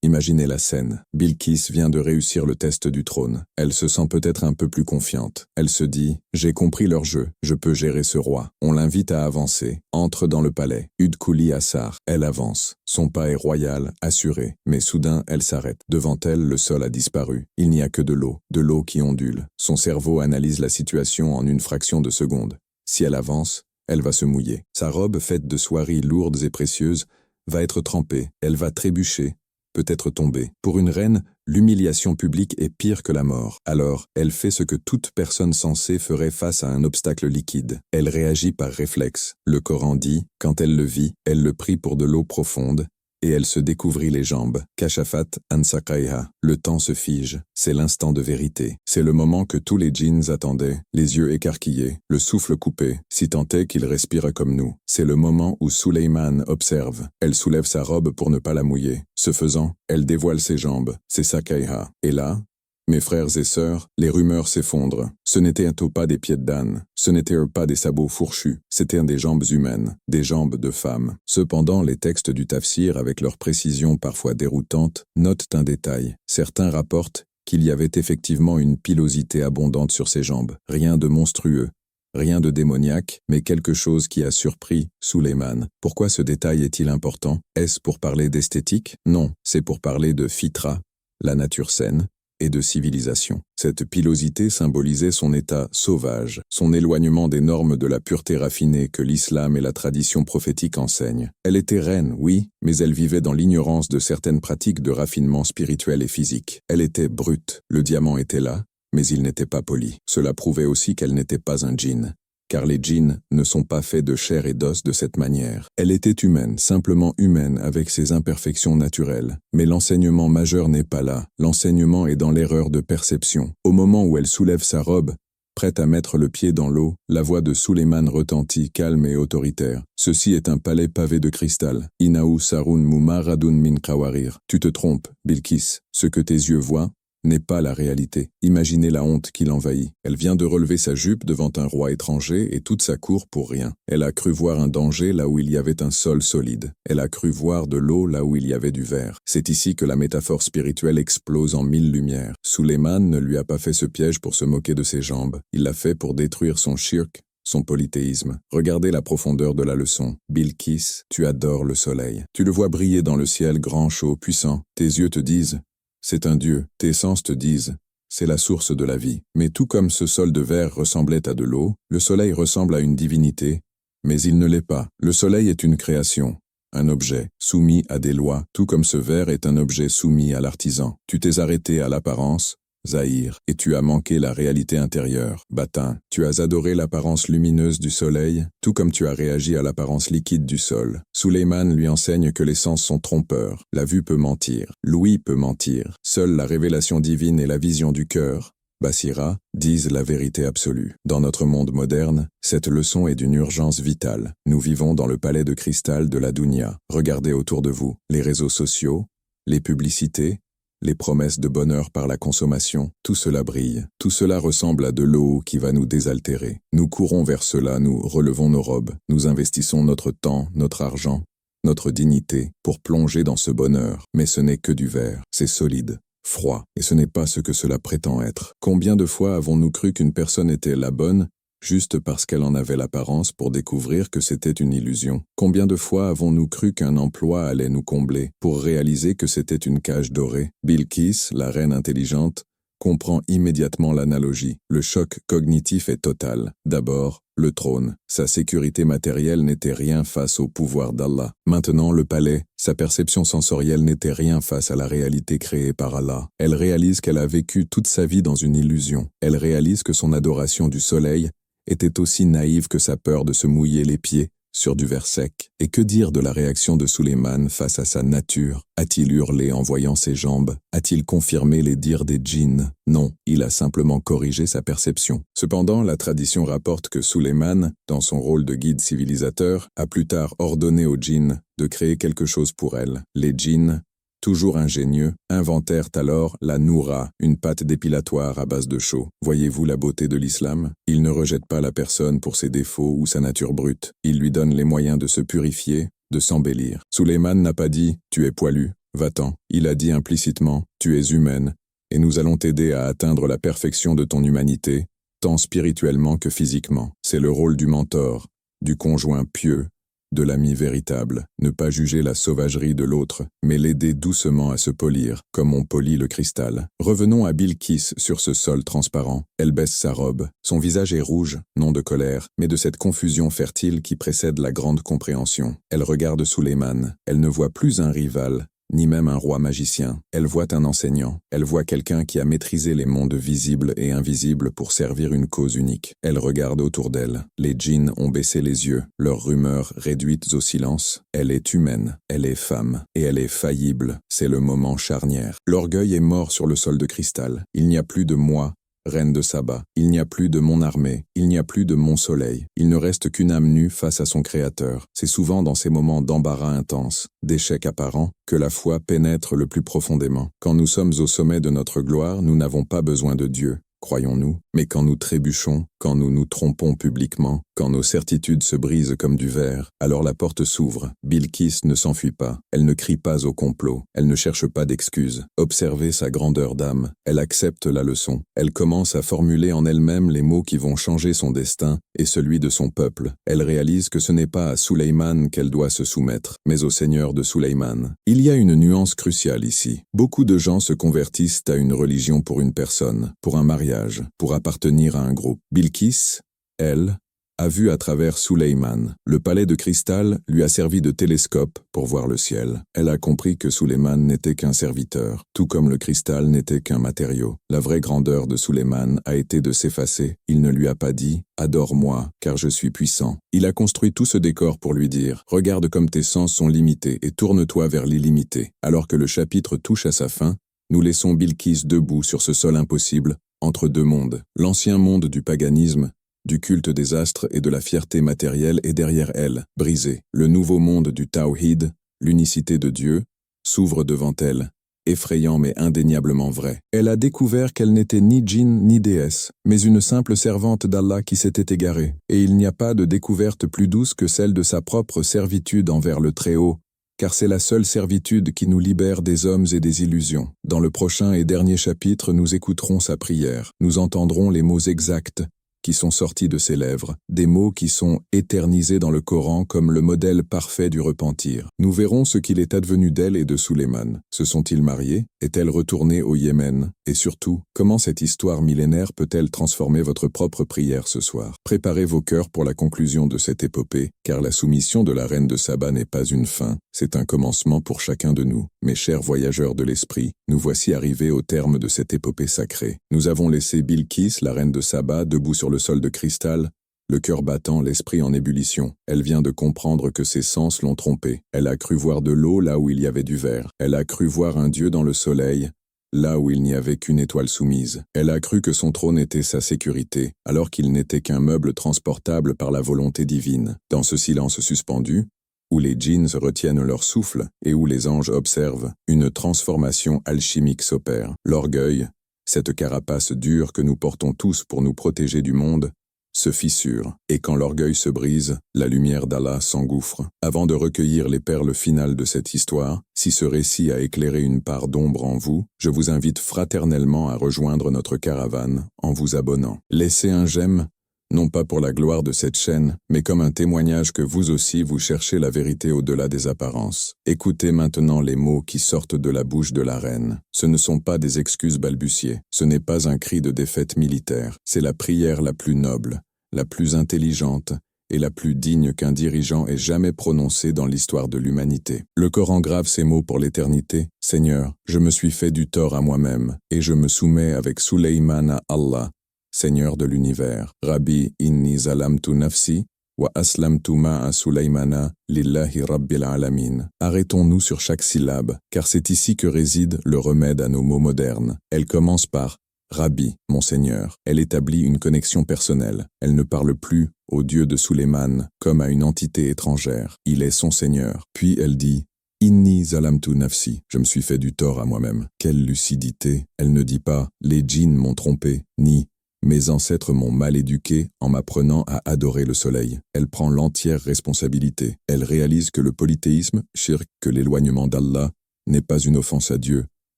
[SPEAKER 1] Imaginez la scène. Bilkis vient de réussir le test du trône. Elle se sent peut-être un peu plus confiante. Elle se dit « J'ai compris leur jeu, je peux gérer ce roi ». On l'invite à avancer. Entre dans le palais. Udkuli Assar. Elle avance. Son pas est royal, assuré. Mais soudain, elle s'arrête. Devant elle, le sol a disparu. Il n'y a que de l'eau qui ondule. Son cerveau analyse la situation en une fraction de seconde. Si elle avance, elle va se mouiller. Sa robe faite de soieries lourdes et précieuses va être trempée, elle va trébucher, peut-être tomber. Pour une reine, l'humiliation publique est pire que la mort. Alors, elle fait ce que toute personne sensée ferait face à un obstacle liquide. Elle réagit par réflexe. Le Coran dit, quand elle le vit, elle le prit pour de l'eau profonde, et elle se découvrit les jambes. Kashafat ansaqaiha. Le temps se fige. C'est l'instant de vérité. C'est le moment que tous les djinns attendaient, les yeux écarquillés, le souffle coupé, si tant est qu'il respire comme nous. C'est le moment où Sulayman observe. Elle soulève sa robe pour ne pas la mouiller. Ce faisant, elle dévoile ses jambes. C'est Sakaiha. Et là, mes frères et sœurs, les rumeurs s'effondrent. Ce n'étaient pas des pieds d'âne, ce n'étaient pas des sabots fourchus, c'étaient des jambes humaines, des jambes de femmes. Cependant, les textes du tafsir, avec leur précision parfois déroutante, notent un détail. Certains rapportent qu'il y avait effectivement une pilosité abondante sur ses jambes. Rien de monstrueux, rien de démoniaque, mais quelque chose qui a surpris Sulayman. Pourquoi ce détail est-il important? Est-ce pour parler d'esthétique? Non, c'est pour parler de fitra, la nature saine, et de civilisation. Cette pilosité symbolisait son état sauvage, son éloignement des normes de la pureté raffinée que l'islam et la tradition prophétique enseignent. Elle était reine, oui, mais elle vivait dans l'ignorance de certaines pratiques de raffinement spirituel et physique. Elle était brute, le diamant était là, mais il n'était pas poli. Cela prouvait aussi qu'elle n'était pas un djinn. Car les djinns ne sont pas faits de chair et d'os de cette manière. Elle était humaine, simplement humaine, avec ses imperfections naturelles. Mais l'enseignement majeur n'est pas là. L'enseignement est dans l'erreur de perception. Au moment où elle soulève sa robe, prête à mettre le pied dans l'eau, la voix de Sulayman retentit, calme et autoritaire. Ceci est un palais pavé de cristal. Inaou sarun mumaradun min kawarir. Tu te trompes, Bilkis. Ce que tes yeux voient n'est pas la réalité. Imaginez la honte qui l'envahit. Elle vient de relever sa jupe devant un roi étranger et toute sa cour pour rien. Elle a cru voir un danger là où il y avait un sol solide. Elle a cru voir de l'eau là où il y avait du verre. C'est ici que la métaphore spirituelle explose en mille lumières. Sulayman ne lui a pas fait ce piège pour se moquer de ses jambes. Il l'a fait pour détruire son shirk, son polythéisme. Regardez la profondeur de la leçon. Bilkis, tu adores le soleil. Tu le vois briller dans le ciel grand, chaud, puissant. Tes yeux te disent c'est un dieu, tes sens te disent, c'est la source de la vie. Mais tout comme ce sol de verre ressemblait à de l'eau, le soleil ressemble à une divinité, mais il ne l'est pas. Le soleil est une création, un objet, soumis à des lois, tout comme ce verre est un objet soumis à l'artisan. Tu t'es arrêté à l'apparence, Zahir, et tu as manqué la réalité intérieure. Batin, tu as adoré l'apparence lumineuse du soleil, tout comme tu as réagi à l'apparence liquide du sol. Sulayman lui enseigne que les sens sont trompeurs, la vue peut mentir, l'ouïe peut mentir, seule la révélation divine et la vision du cœur, Basira, disent la vérité absolue. Dans notre monde moderne, cette leçon est d'une urgence vitale. Nous vivons dans le palais de cristal de la Dunya. Regardez autour de vous, les réseaux sociaux, les publicités, les promesses de bonheur par la consommation, tout cela brille. Tout cela ressemble à de l'eau qui va nous désaltérer. Nous courons vers cela, nous relevons nos robes, nous investissons notre temps, notre argent, notre dignité pour plonger dans ce bonheur. Mais ce n'est que du verre, c'est solide, froid, et ce n'est pas ce que cela prétend être. Combien de fois avons-nous cru qu'une personne était la bonne juste parce qu'elle en avait l'apparence pour découvrir que c'était une illusion? Combien de fois avons-nous cru qu'un emploi allait nous combler pour réaliser que c'était une cage dorée? Bilkis, la reine intelligente, comprend immédiatement l'analogie. Le choc cognitif est total. D'abord, le trône. Sa sécurité matérielle n'était rien face au pouvoir d'Allah. Maintenant, le palais. Sa perception sensorielle n'était rien face à la réalité créée par Allah. Elle réalise qu'elle a vécu toute sa vie dans une illusion. Elle réalise que son adoration du soleil était aussi naïve que sa peur de se mouiller les pieds sur du verre sec. Et que dire de la réaction de Sulayman face à sa nature? A-t-il hurlé en voyant ses jambes? A-t-il confirmé les dires des djinns? Non, il a simplement corrigé sa perception. Cependant, la tradition rapporte que Sulayman, dans son rôle de guide civilisateur, a plus tard ordonné aux djinns de créer quelque chose pour elle. Les djinns, toujours ingénieux, inventèrent alors la noura, une pâte dépilatoire à base de chaux. Voyez-vous la beauté de l'islam? Il ne rejette pas la personne pour ses défauts ou sa nature brute. Il lui donne les moyens de se purifier, de s'embellir. Sulayman n'a pas dit « tu es poilu, va-t'en ». Il a dit implicitement « tu es humaine, et nous allons t'aider à atteindre la perfection de ton humanité, tant spirituellement que physiquement ». C'est le rôle du mentor, du conjoint pieux, de l'ami véritable, ne pas juger la sauvagerie de l'autre, mais l'aider doucement à se polir, comme on polit le cristal. Revenons à Bilkis sur ce sol transparent. Elle baisse sa robe. Son visage est rouge, non de colère, mais de cette confusion fertile qui précède la grande compréhension. Elle regarde Sulayman. Elle ne voit plus un rival, ni même un roi magicien. Elle voit un enseignant. Elle voit quelqu'un qui a maîtrisé les mondes visibles et invisibles pour servir une cause unique. Elle regarde autour d'elle. Les djinns ont baissé les yeux, leurs rumeurs réduites au silence. Elle est humaine, elle est femme, et elle est faillible. C'est le moment charnière. L'orgueil est mort sur le sol de cristal. Il n'y a plus de moi, reine de Saba. Il n'y a plus de mon armée, il n'y a plus de mon soleil. Il ne reste qu'une âme nue face à son créateur. C'est souvent dans ces moments d'embarras intense, d'échec apparent, que la foi pénètre le plus profondément. Quand nous sommes au sommet de notre gloire, nous n'avons pas besoin de Dieu, croyons-nous, mais quand nous trébuchons, quand nous nous trompons publiquement, quand nos certitudes se brisent comme du verre, alors la porte s'ouvre. Bilkis ne s'enfuit pas, elle ne crie pas au complot, elle ne cherche pas d'excuses. Observez sa grandeur d'âme, elle accepte la leçon, elle commence à formuler en elle-même les mots qui vont changer son destin et celui de son peuple. Elle réalise que ce n'est pas à Sulayman qu'elle doit se soumettre, mais au Seigneur de Sulayman. Il y a une nuance cruciale ici. Beaucoup de gens se convertissent à une religion pour une personne, pour un mariage, pour appartenir à un groupe. Bilkis, elle, a vu à travers Sulayman. Le palais de cristal lui a servi de télescope pour voir le ciel. Elle a compris que Sulayman n'était qu'un serviteur, tout comme le cristal n'était qu'un matériau. La vraie grandeur de Sulayman a été de s'effacer. Il ne lui a pas dit « Adore-moi, car je suis puissant ». Il a construit tout ce décor pour lui dire « Regarde comme tes sens sont limités et tourne-toi vers l'illimité ». Alors que le chapitre touche à sa fin, nous laissons Bilkis debout sur ce sol impossible, entre deux mondes. L'ancien monde du paganisme, du culte des astres et de la fierté matérielle est derrière elle, brisé. Le nouveau monde du Tawhid, l'unicité de Dieu, s'ouvre devant elle, effrayant mais indéniablement vrai. Elle a découvert qu'elle n'était ni djinn ni déesse, mais une simple servante d'Allah qui s'était égarée. Et il n'y a pas de découverte plus douce que celle de sa propre servitude envers le Très-Haut, car c'est la seule servitude qui nous libère des hommes et des illusions. Dans le prochain et dernier chapitre, nous écouterons sa prière. Nous entendrons les mots exacts qui sont sortis de ses lèvres, des mots qui sont éternisés dans le Coran comme le modèle parfait du repentir. Nous verrons ce qu'il est advenu d'elle et de Sulayman. Se sont-ils mariés? Est-elle retournée au Yémen? Et surtout, comment cette histoire millénaire peut-elle transformer votre propre prière ce soir? Préparez vos cœurs pour la conclusion de cette épopée, car la soumission de la reine de Saba n'est pas une fin, c'est un commencement pour chacun de nous. Mes chers voyageurs de l'esprit, nous voici arrivés au terme de cette épopée sacrée. Nous avons laissé Bilkis, la reine de Saba, debout sur le sol de cristal, le cœur battant, l'esprit en ébullition. Elle vient de comprendre que ses sens l'ont trompée. Elle a cru voir de l'eau là où il y avait du verre. Elle a cru voir un dieu dans le soleil, là où il n'y avait qu'une étoile soumise. Elle a cru que son trône était sa sécurité, alors qu'il n'était qu'un meuble transportable par la volonté divine. Dans ce silence suspendu, où les djinns retiennent leur souffle et où les anges observent, une transformation alchimique s'opère. L'orgueil, cette carapace dure que nous portons tous pour nous protéger du monde, se fissure, et quand l'orgueil se brise, la lumière d'Allah s'engouffre. Avant de recueillir les perles finales de cette histoire, si ce récit a éclairé une part d'ombre en vous, je vous invite fraternellement à rejoindre notre caravane en vous abonnant. Laissez un j'aime, non pas pour la gloire de cette chaîne, mais comme un témoignage que vous aussi vous cherchez la vérité au-delà des apparences. Écoutez maintenant les mots qui sortent de la bouche de la reine. Ce ne sont pas des excuses balbutiées, ce n'est pas un cri de défaite militaire, c'est la prière la plus noble, la plus intelligente, et la plus digne qu'un dirigeant ait jamais prononcée dans l'histoire de l'humanité. Le Coran grave ces mots pour l'éternité. « Seigneur, je me suis fait du tort à moi-même, et je me soumets avec Suleyman à Allah, Seigneur de l'univers. Rabbi inni zalamtu nafsi, wa aslamtu ma'a Suleymana, lillahi rabbil alamin. » Arrêtons-nous sur chaque syllabe, car c'est ici que réside le remède à nos mots modernes. Elle commence par Rabbi, mon Seigneur. Elle établit une connexion personnelle. Elle ne parle plus au Dieu de Suleyman comme à une entité étrangère. Il est son Seigneur. Puis elle dit Inni zalamtu nafsi. Je me suis fait du tort à moi-même. Quelle lucidité. Elle ne dit pas les djinns m'ont trompé, ni mes ancêtres m'ont mal éduqué en m'apprenant à adorer le soleil. Elle prend l'entière responsabilité. Elle réalise que le polythéisme, shirk, que l'éloignement d'Allah, n'est pas une offense à Dieu,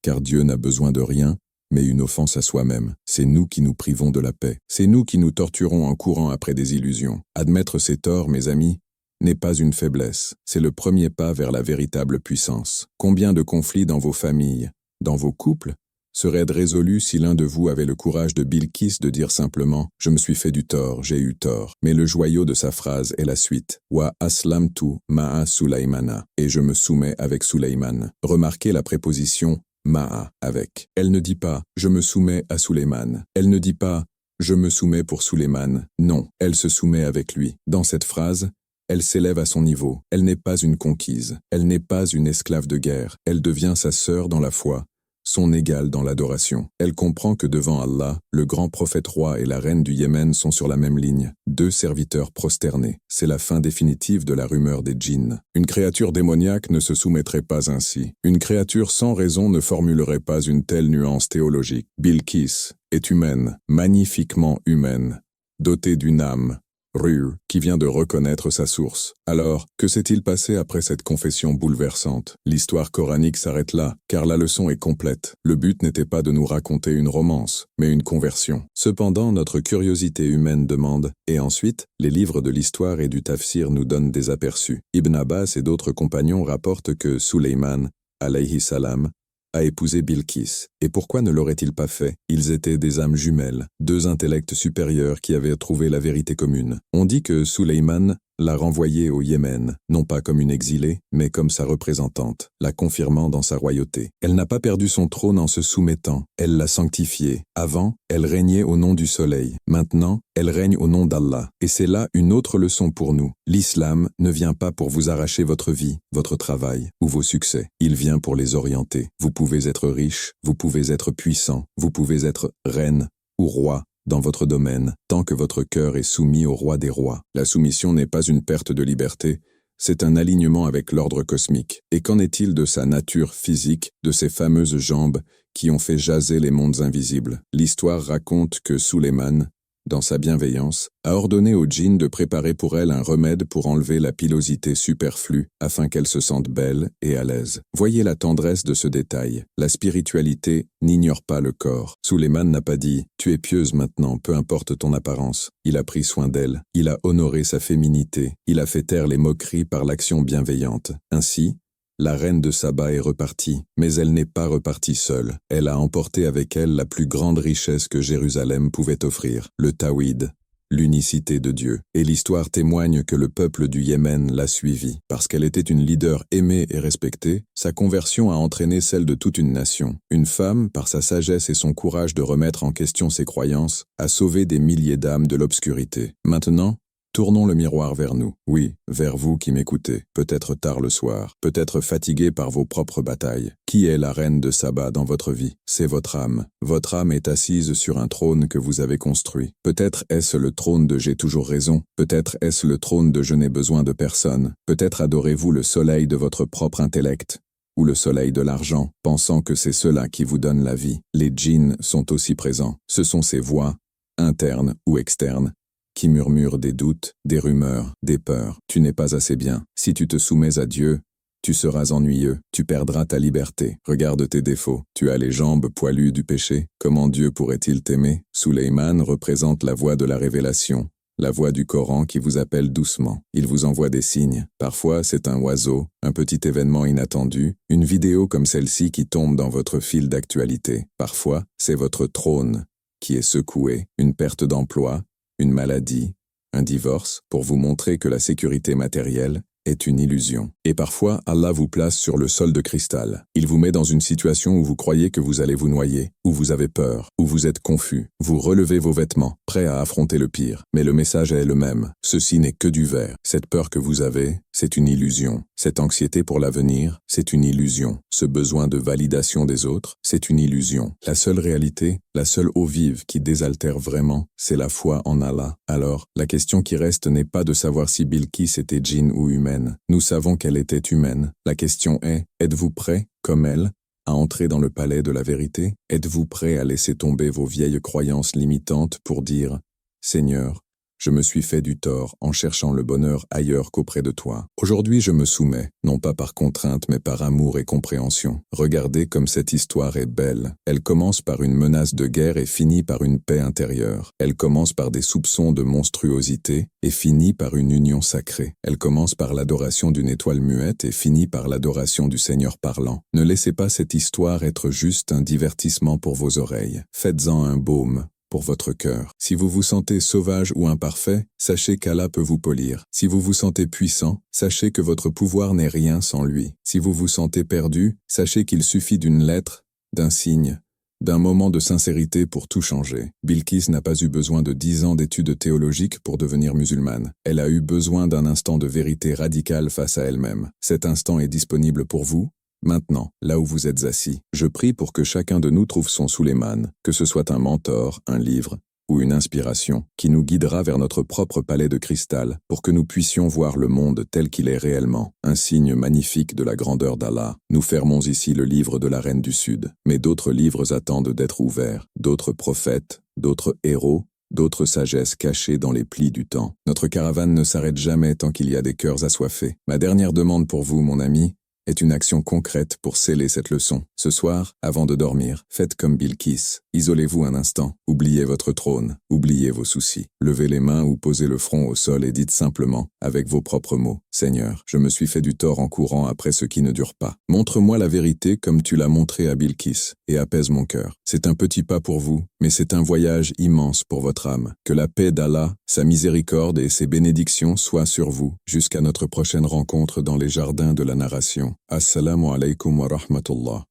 [SPEAKER 1] car Dieu n'a besoin de rien, mais une offense à soi-même. C'est nous qui nous privons de la paix. C'est nous qui nous torturons en courant après des illusions. Admettre ses torts, mes amis, n'est pas une faiblesse. C'est le premier pas vers la véritable puissance. Combien de conflits dans vos familles, dans vos couples, seraient résolus si l'un de vous avait le courage de Bilkis de dire simplement « Je me suis fait du tort, j'ai eu tort ». Mais le joyau de sa phrase est la suite « Wa aslamtu ma'a Sulaymana » et je me soumets avec Suleyman. Remarquez la préposition Ma'a, avec. Elle ne dit pas « je me soumets à Suleyman ». Elle ne dit pas « je me soumets pour Suleyman ». Non, elle se soumet avec lui. Dans cette phrase, elle s'élève à son niveau. Elle n'est pas une conquise. Elle n'est pas une esclave de guerre. Elle devient sa sœur dans la foi, son égale dans l'adoration. Elle comprend que devant Allah, le grand prophète roi et la reine du Yémen sont sur la même ligne, deux serviteurs prosternés. C'est la fin définitive de la rumeur des djinns. Une créature démoniaque ne se soumettrait pas ainsi. Une créature sans raison ne formulerait pas une telle nuance théologique. Bilkis est humaine, magnifiquement humaine, dotée d'une âme, Ruh, qui vient de reconnaître sa source. Alors, que s'est-il passé après cette confession bouleversante? L'histoire coranique s'arrête là, car la leçon est complète. Le but n'était pas de nous raconter une romance, mais une conversion. Cependant, notre curiosité humaine demande, et ensuite, les livres de l'histoire et du tafsir nous donnent des aperçus. Ibn Abbas et d'autres compagnons rapportent que Suleyman, alayhi salam, a épousé Bilkis. Et pourquoi ne l'aurait-il pas fait? Ils étaient des âmes jumelles, deux intellects supérieurs qui avaient trouvé la vérité commune. On dit que Suleyman l'a renvoyée au Yémen, non pas comme une exilée, mais comme sa représentante, la confirmant dans sa royauté. Elle n'a pas perdu son trône en se soumettant, elle l'a sanctifié. Avant, elle régnait au nom du soleil. Maintenant, elle règne au nom d'Allah. Et c'est là une autre leçon pour nous. L'islam ne vient pas pour vous arracher votre vie, votre travail ou vos succès. Il vient pour les orienter. Vous pouvez être riche, vous pouvez être puissant, vous pouvez être reine ou roi dans votre domaine, tant que votre cœur est soumis au roi des rois. La soumission n'est pas une perte de liberté, c'est un alignement avec l'ordre cosmique. Et qu'en est-il de sa nature physique, de ses fameuses jambes qui ont fait jaser les mondes invisibles? L'histoire raconte que Suleyman, dans sa bienveillance, a ordonné aux djinns de préparer pour elle un remède pour enlever la pilosité superflue afin qu'elle se sente belle et à l'aise. Voyez la tendresse de ce détail. La spiritualité n'ignore pas le corps. Suleyman n'a pas dit « tu es pieuse maintenant, peu importe ton apparence ». Il a pris soin d'elle, il a honoré sa féminité, il a fait taire les moqueries par l'action bienveillante. Ainsi, la reine de Saba est repartie, mais elle n'est pas repartie seule. Elle a emporté avec elle la plus grande richesse que Jérusalem pouvait offrir, le Tawhid, l'unicité de Dieu. Et l'histoire témoigne que le peuple du Yémen l'a suivie. Parce qu'elle était une leader aimée et respectée, sa conversion a entraîné celle de toute une nation. Une femme, par sa sagesse et son courage de remettre en question ses croyances, a sauvé des milliers d'âmes de l'obscurité. Maintenant, tournons le miroir vers nous. Oui, vers vous qui m'écoutez. Peut-être tard le soir, peut-être fatigué par vos propres batailles. Qui est la reine de Saba dans votre vie? C'est votre âme. Votre âme est assise sur un trône que vous avez construit. Peut-être est-ce le trône de j'ai toujours raison. Peut-être est-ce le trône de je n'ai besoin de personne. Peut-être adorez-vous le soleil de votre propre intellect, ou le soleil de l'argent, pensant que c'est cela qui vous donne la vie. Les djinns sont aussi présents. Ce sont ces voix, internes ou externes, qui murmurent des doutes, des rumeurs, des peurs. Tu n'es pas assez bien. Si tu te soumets à Dieu, tu seras ennuyeux, tu perdras ta liberté. Regarde tes défauts. Tu as les jambes poilues du péché. Comment Dieu pourrait-il t'aimer? Suleyman représente la voie de la révélation, la voix du Coran qui vous appelle doucement. Il vous envoie des signes. Parfois, c'est un oiseau, un petit événement inattendu, une vidéo comme celle-ci qui tombe dans votre fil d'actualité. Parfois, c'est votre trône qui est secoué, une perte d'emploi, une maladie, un divorce, pour vous montrer que la sécurité matérielle est une illusion. Et parfois, Allah vous place sur le sol de cristal. Il vous met dans une situation où vous croyez que vous allez vous noyer, où vous avez peur, où vous êtes confus. Vous relevez vos vêtements, prêts à affronter le pire. Mais le message est le même. Ceci n'est que du verre. Cette peur que vous avez, c'est une illusion. Cette anxiété pour l'avenir, c'est une illusion. Ce besoin de validation des autres, c'est une illusion. La seule réalité, la seule eau vive qui désaltère vraiment, c'est la foi en Allah. Alors, la question qui reste n'est pas de savoir si Bilqis était djinn ou humaine. Nous savons qu'elle était humaine. La question est, êtes-vous prêt, comme elle, à entrer dans le palais de la vérité? Êtes-vous prêt à laisser tomber vos vieilles croyances limitantes pour dire « Seigneur, je me suis fait du tort en cherchant le bonheur ailleurs qu'auprès de toi. Aujourd'hui je me soumets, non pas par contrainte mais par amour et compréhension. Regardez comme cette histoire est belle. Elle commence par une menace de guerre et finit par une paix intérieure. Elle commence par des soupçons de monstruosité et finit par une union sacrée. Elle commence par l'adoration d'une étoile muette et finit par l'adoration du Seigneur parlant. Ne laissez pas cette histoire être juste un divertissement pour vos oreilles. Faites-en un baume pour votre cœur. Si vous vous sentez sauvage ou imparfait, sachez qu'Allah peut vous polir. Si vous vous sentez puissant, sachez que votre pouvoir n'est rien sans lui. Si vous vous sentez perdu, sachez qu'il suffit d'une lettre, d'un signe, d'un moment de sincérité pour tout changer. Bilqis n'a pas eu besoin de 10 ans d'études théologiques pour devenir musulmane. Elle a eu besoin d'un instant de vérité radicale face à elle-même. Cet instant est disponible pour vous, maintenant, là où vous êtes assis. Je prie pour que chacun de nous trouve son Souleymane, que ce soit un mentor, un livre ou une inspiration, qui nous guidera vers notre propre palais de cristal, pour que nous puissions voir le monde tel qu'il est réellement, un signe magnifique de la grandeur d'Allah. Nous fermons ici le livre de la Reine du Sud, mais d'autres livres attendent d'être ouverts, d'autres prophètes, d'autres héros, d'autres sagesses cachées dans les plis du temps. Notre caravane ne s'arrête jamais tant qu'il y a des cœurs assoiffés. Ma dernière demande pour vous, mon ami, est une action concrète pour sceller cette leçon. Ce soir, avant de dormir, faites comme Bilqis. Isolez-vous un instant, oubliez votre trône, oubliez vos soucis. Levez les mains ou posez le front au sol et dites simplement, avec vos propres mots, « Seigneur, je me suis fait du tort en courant après ce qui ne dure pas. Montre-moi la vérité comme tu l'as montré à Bilqis et apaise mon cœur. » C'est un petit pas pour vous, mais c'est un voyage immense pour votre âme. Que la paix d'Allah, sa miséricorde et ses bénédictions soient sur vous, jusqu'à notre prochaine rencontre dans les jardins de la narration. Assalamu alaikum wa rahmatullah.